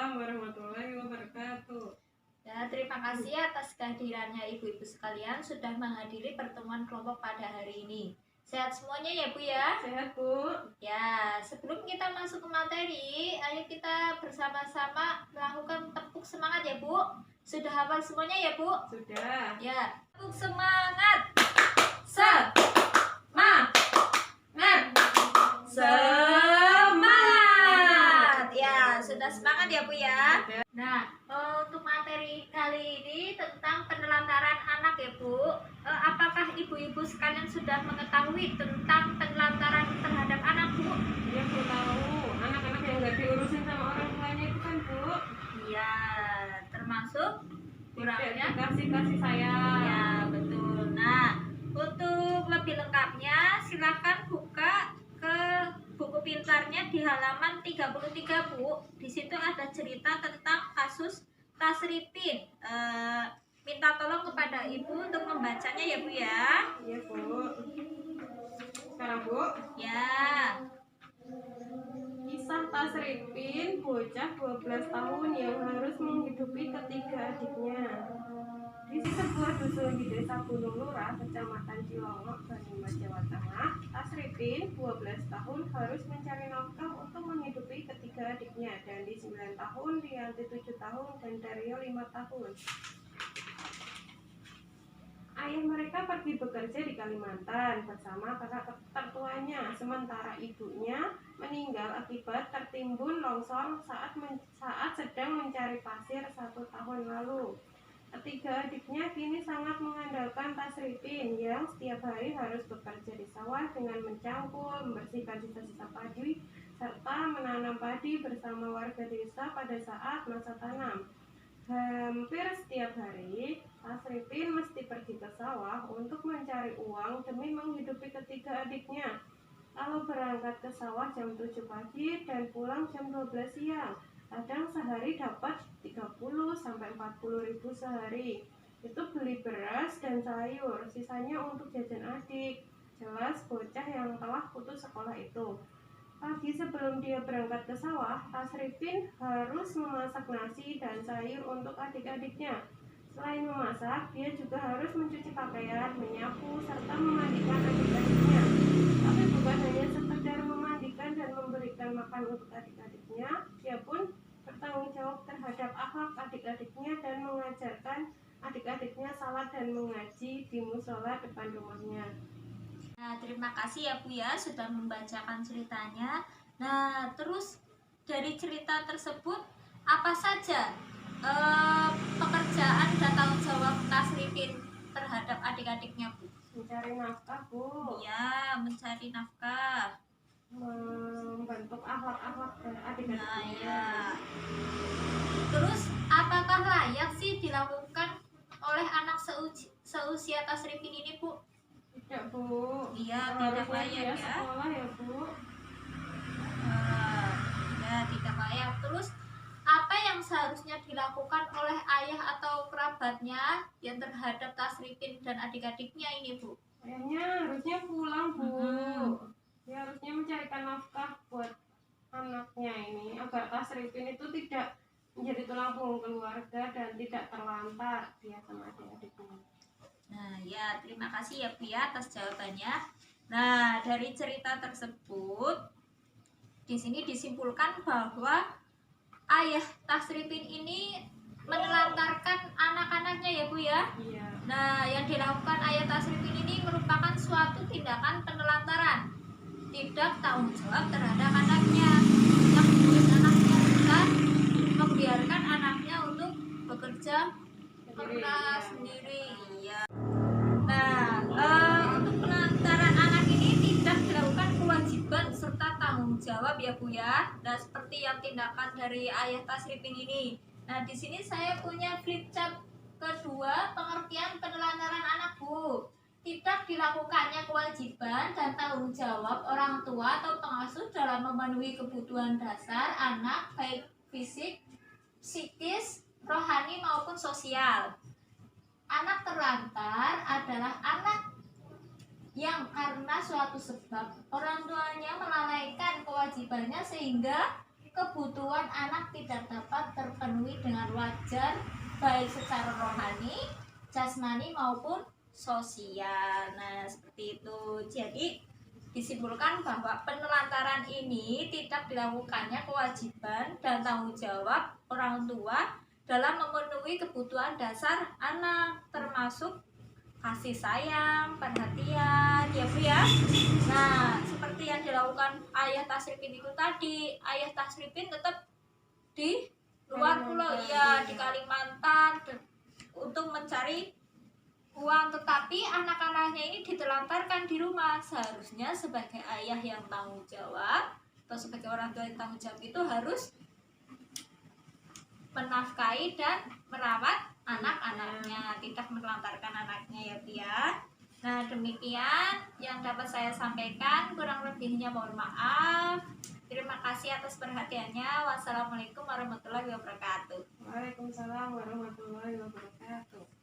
Waalaikumsalam warahmatullahi wabarakatuh. Ya, terima kasih atas kehadirannya ibu-ibu sekalian sudah menghadiri pertemuan kelompok pada hari ini. Sehat semuanya ya Bu ya? Sehat Bu. Ya, sebelum kita masuk ke materi, ayo kita bersama-sama melakukan tepuk semangat ya Bu. Sudah hafal semuanya ya Bu? Sudah. Ya, tepuk semangat. Semangat. Ya, sudah semangat ya Bu ya? Nah, untuk materi kali ini tentang penelantaran anak ya Bu. Apakah ibu-ibu sekalian sudah mengetahui tentang penelantaran terhadap anak Bu? Ya Bu tahu. Anak-anak yang nggak diurusin sama orang tuanya itu kan Bu. Iya, termasuk kurangnya kasih sayang. ya betul. Nah, untuk lebih lengkapnya silakan buka ke buku pintarnya di halaman 33 Bu. Di situ ada cerita tentang kasus Tasripin. Minta tolong kepada Ibu untuk membacanya ya Bu ya. Iya Bu. Sekarang Bu. Ya. Kisah Tasripin, bocah 12 tahun yang harus menghidupi ketiga adiknya. Di sebuah dusun di desa Gunung Lurah, kecamatan Cilongok, Banyumas, Jawa Tengah, Tasripin 12 tahun harus mencari nafkah untuk menghidupi ketiga adiknya, Dandi 9 tahun, Rianti 7 tahun, dan Dario 5 tahun. Ayah mereka pergi bekerja di Kalimantan bersama kakak tertuanya, sementara ibunya meninggal akibat tertimbun longsor saat sedang mencari pasir 1 tahun lalu. Ketiga adiknya kini sangat mengandalkan Tasripin yang setiap hari harus bekerja di sawah dengan mencangkul, membersihkan sisa-sisa padi, serta menanam padi bersama warga desa pada saat masa tanam. Hampir setiap hari, Tasripin mesti pergi ke sawah untuk mencari uang demi menghidupi ketiga adiknya. Lalu berangkat ke sawah jam 7 pagi dan pulang jam 12 siang. Kadang sehari dapat 30 sampai 40 ribu sehari. Itu beli beras dan sayur, sisanya untuk jajan adik. Jelas bocah yang telah putus sekolah itu. Pagi sebelum dia berangkat ke sawah, Tasripin harus memasak nasi dan sayur untuk adik-adiknya. Selain memasak, dia juga harus mencuci pakaian, menyapu, serta memandikan adik-adiknya. Tapi bukan hanya sekedar memandikan dan memberikan makan untuk adik-adiknya, dia pun bertanggung jawab terhadap akhlak adik-adiknya dan mengajarkan adik-adiknya salat dan mengaji di musola depan rumahnya. Nah, terima kasih ya Bu ya sudah membacakan ceritanya. Nah, terus dari cerita tersebut apa saja pekerjaan dan tanggung jawab Tasripin terhadap adik-adiknya Bu? Mencari nafkah Bu. Ya, mencari nafkah, membentuk akhlak-akhlak adik-adiknya. Nah, ya. Terus apakah layak sih dilakukan oleh anak seusia Tasripin ini Bu? Tidak Bu. Iya, tidak layak ya. Sekolah ya Bu. Ya, tidak layak. Terus apa yang seharusnya dilakukan oleh ayah atau kerabatnya yang terhadap Tasripin dan adik-adiknya ini Bu? Ayahnya harusnya pulang Bu. Dia harusnya mencarikan nafkah buat anaknya ini agar Tasripin itu tidak menjadi tulang punggung keluarga dan tidak terlantar dia sama adik-adiknya. Nah, ya, terima kasih ya Bu ya atas jawabannya. Nah, dari cerita tersebut di sini disimpulkan bahwa ayah Tasripin ini menelantarkan anak-anaknya ya Bu ya. Iya. Nah, yang dilakukan ayah Tasripin ini merupakan suatu tindakan penelantaran, tidak tanggung jawab terhadap anaknya, yang membuat anaknya bukan membiarkan anaknya untuk bekerja sendiri. Ya. Nah, untuk penelantaran anak ini tidak dilakukan kewajiban serta tanggung jawab ya Bu ya. Nah, seperti yang tindakan dari ayah Tasripin ini. Nah, di sini saya punya flip chart kedua pengertian penelantaran anak Bu. Tidak dilakukannya kewajiban dan tanggung jawab orang tua atau pengasuh dalam memenuhi kebutuhan dasar anak baik fisik, psikis, rohani maupun sosial. Anak terlantar adalah anak yang karena suatu sebab orang tuanya melalaikan kewajibannya sehingga kebutuhan anak tidak dapat terpenuhi dengan wajar, baik secara rohani, jasmani maupun sosial. Nah, seperti itu. Jadi disimpulkan bahwa penelantaran ini tidak dilakukannya kewajiban dan tanggung jawab orang tua dalam memenuhi kebutuhan dasar anak, termasuk kasih sayang, perhatian, ya Bu ya. Nah, seperti yang dilakukan ayah Tasripin itu tadi, ayah Tasripin tetap di luar pulau, ya di Kalimantan untuk mencari uang, tetapi anak-anaknya ini ditelantarkan di rumah. Seharusnya sebagai ayah yang tanggung jawab atau sebagai orang tua yang tanggung jawab itu harus menafkahi dan merawat anak-anaknya, tidak menelantarkan anaknya, ya Bu ya. Nah, demikian yang dapat saya sampaikan, kurang lebihnya mohon maaf. Terima kasih atas perhatiannya. Wassalamualaikum warahmatullahi wabarakatuh. Waalaikumsalam warahmatullahi wabarakatuh.